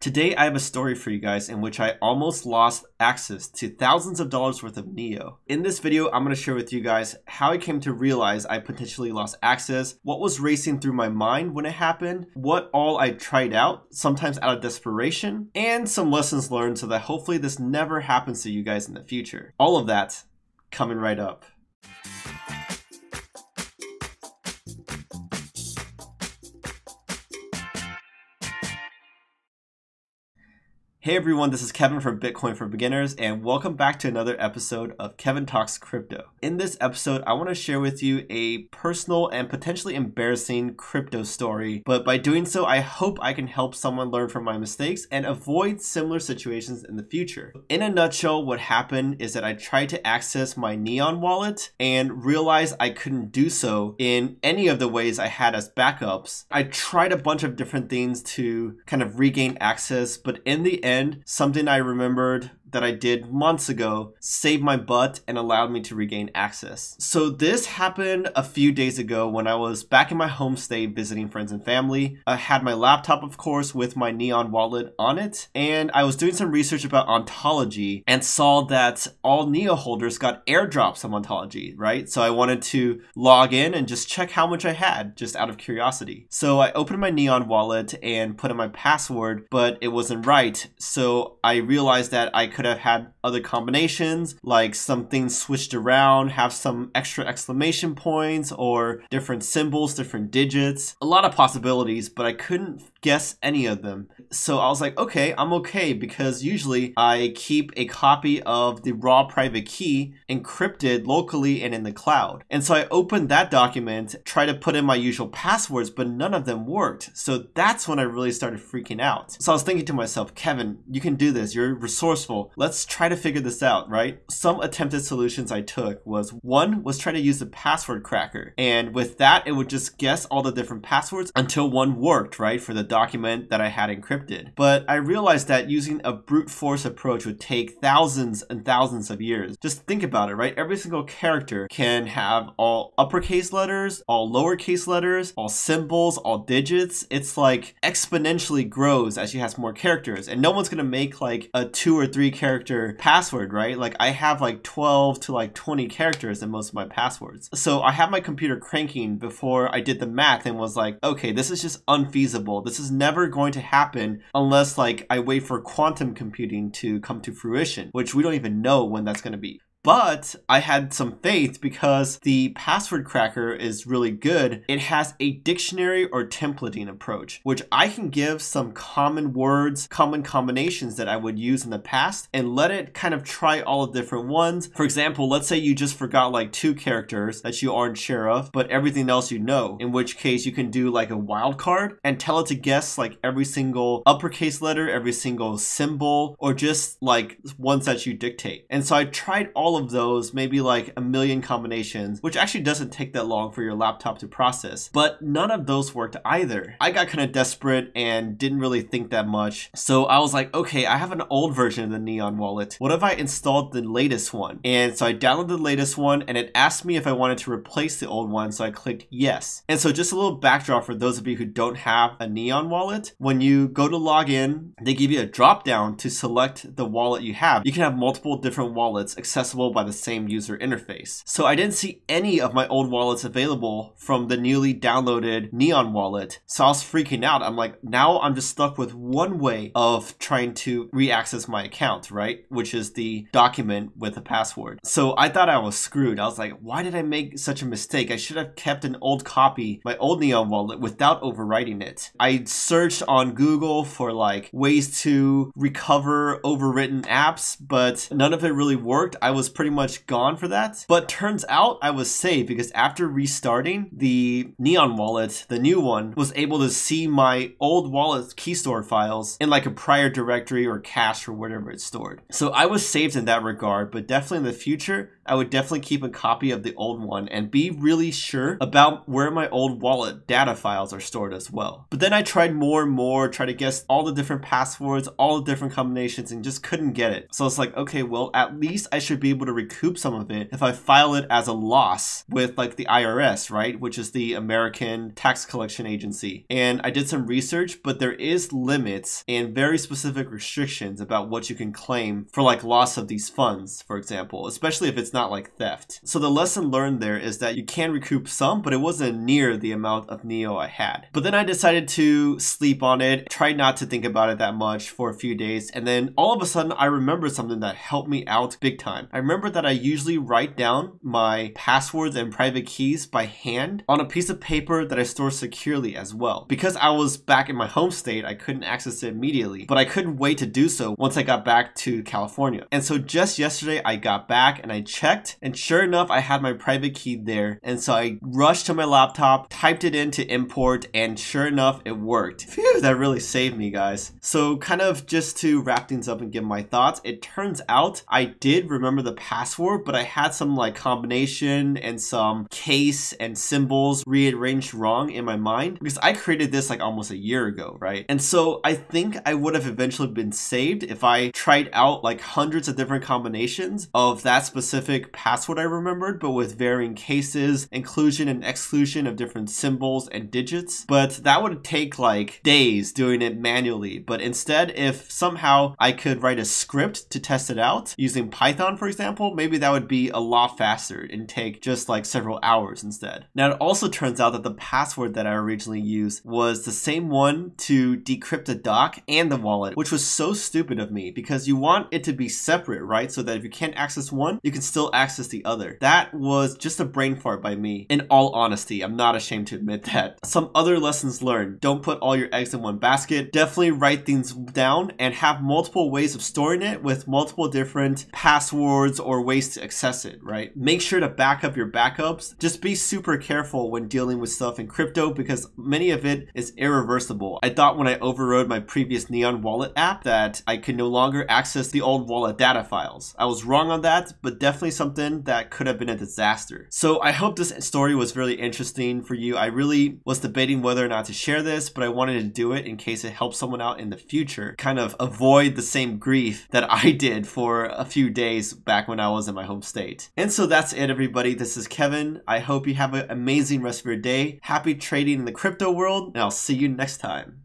Today I have a story for you guys in which I almost lost access to thousands of dollars worth of Neo. In this video, I'm going to share with you guys how I came to realize I potentially lost access, what was racing through my mind when it happened, what all I tried out, sometimes out of desperation, and some lessons learned so that hopefully this never happens to you guys in the future. All of that coming right up. Hey everyone, this is Kevin from Bitcoin for Beginners, and welcome back to another episode of Kevin Talks Crypto. In this episode, I want to share with you a personal and potentially embarrassing crypto story, but by doing so, I hope I can help someone learn from my mistakes and avoid similar situations in the future. In a nutshell, what happened is that I tried to access my Neon wallet and realized I couldn't do so in any of the ways I had as backups. I tried a bunch of different things to kind of regain access, but in the end, something I remembered that I did months ago saved my butt and allowed me to regain access. So this happened a few days ago when I was back in my home state visiting friends and family. I had my laptop, of course, with my Neon wallet on it, and I was doing some research about ontology and saw that all Neo holders got airdrops of ontology, right? So I wanted to log in and just check how much I had, just out of curiosity. So I opened my Neon wallet and put in my password, but it wasn't right. So I realized that I could have had other combinations, like some things switched around, have some extra exclamation points or different symbols, different digits, a lot of possibilities, but I couldn't guess any of them. So I was like, okay, I'm okay, because usually I keep a copy of the raw private key encrypted locally and in the cloud. And so I opened that document, tried to put in my usual passwords, but none of them worked. So that's when I really started freaking out. So I was thinking to myself, Kevin, you can do this. You're resourceful. Let's try to figure this out, right? Some attempted solutions I took was, one was try to use the password cracker. And with that, it would just guess all the different passwords until one worked, right? For the document that I had encrypted. But I realized that using a brute force approach would take thousands and thousands of years. Just think about it, right? Every single character can have all uppercase letters, all lowercase letters, all symbols, all digits. It's like exponentially grows as you have more characters. And no one's gonna make like a 2 or 3 character password, right? Like I have like 12 to like 20 characters in most of my passwords. So I had my computer cranking before I did the math and was like, okay, this is just unfeasible. This is never going to happen unless like I wait for quantum computing to come to fruition, which we don't even know when that's going to be. But I had some faith because the password cracker is really good. It has a dictionary or templating approach, which I can give some common words, common combinations that I would use in the past and let it kind of try all the different ones. For example, let's say you just forgot like 2 characters that you aren't sure of, but everything else you know, in which case you can do like a wild card and tell it to guess like every single uppercase letter, every single symbol, or just like ones that you dictate. And so I tried all of those, maybe like a million combinations, which actually doesn't take that long for your laptop to process, but none of those worked either. I got kind of desperate and didn't really think that much. So I was like, okay, I have an old version of the Neon wallet. What if I installed the latest one? And so I downloaded the latest one and it asked me if I wanted to replace the old one. So I clicked yes. And so just a little backdrop for those of you who don't have a Neon wallet, when you go to log in, they give you a drop down to select the wallet you have. You can have multiple different wallets accessible by the same user interface. So I didn't see any of my old wallets available from the newly downloaded Neon wallet. So I was freaking out. I'm like, now I'm just stuck with one way of trying to re-access my account, right? Which is the document with a password. So I thought I was screwed. I was like, why did I make such a mistake? I should have kept an old copy, my old Neon wallet, without overwriting it. I searched on Google for like ways to recover overwritten apps, but none of it really worked. I was pretty much gone for that. But turns out I was safe because after restarting the Neon wallet, the new one, was able to see my old wallet key store files in like a prior directory or cache or whatever it's stored. So I was saved in that regard, but definitely in the future, I would definitely keep a copy of the old one and be really sure about where my old wallet data files are stored as well. But then I tried more and more, try to guess all the different passwords, all the different combinations, and just couldn't get it. So it's like, okay, well, at least I should be able to recoup some of it if I file it as a loss with like the IRS, right? Which is the American Tax Collection Agency. And I did some research, but there is limits and very specific restrictions about what you can claim for like loss of these funds, for example, especially if it's not like theft. So the lesson learned there is that you can recoup some, but it wasn't near the amount of Neo I had. But then I decided to sleep on it, tried not to think about it that much for a few days, and then all of a sudden I remembered something that helped me out big time. I remember that I usually write down my passwords and private keys by hand on a piece of paper that I store securely as well. Because I was back in my home state, I couldn't access it immediately, but I couldn't wait to do so once I got back to California. And so just yesterday I got back and I checked, and sure enough I had my private key there. And so I rushed to my laptop, typed it in to import, and sure enough it worked. Phew, that really saved me, guys. So kind of just to wrap things up and give my thoughts, it turns out I did remember the password, but I had some like combination and some case and symbols rearranged wrong in my mind because I created this like almost a year ago, right? And so I think I would have eventually been saved if I tried out like hundreds of different combinations of that specific password I remembered, but with varying cases, inclusion and exclusion of different symbols and digits. But that would take like days doing it manually. But instead, if somehow I could write a script to test it out using Python, for example, maybe that would be a lot faster and take just like several hours instead. Now, it also turns out that the password that I originally used was the same one to decrypt the doc and the wallet, which was so stupid of me because you want it to be separate, right? So that if you can't access one, you can still access the other. That was just a brain fart by me. In all honesty, I'm not ashamed to admit that. Some other lessons learned: don't put all your eggs in one basket. Definitely write things down and have multiple ways of storing it with multiple different passwords or ways to access it, right? Make sure to back up your backups. Just be super careful when dealing with stuff in crypto because many of it is irreversible. I thought when I overrode my previous Neon wallet app that I could no longer access the old wallet data files. I was wrong on that, but definitely something that could have been a disaster. So I hope this story was really interesting for you. I really was debating whether or not to share this, but I wanted to do it in case it helps someone out in the future, kind of avoid the same grief that I did for a few days back when I was in my home state. And so that's it, everybody. This is Kevin. I hope you have an amazing rest of your day. Happy trading in the crypto world, and I'll see you next time.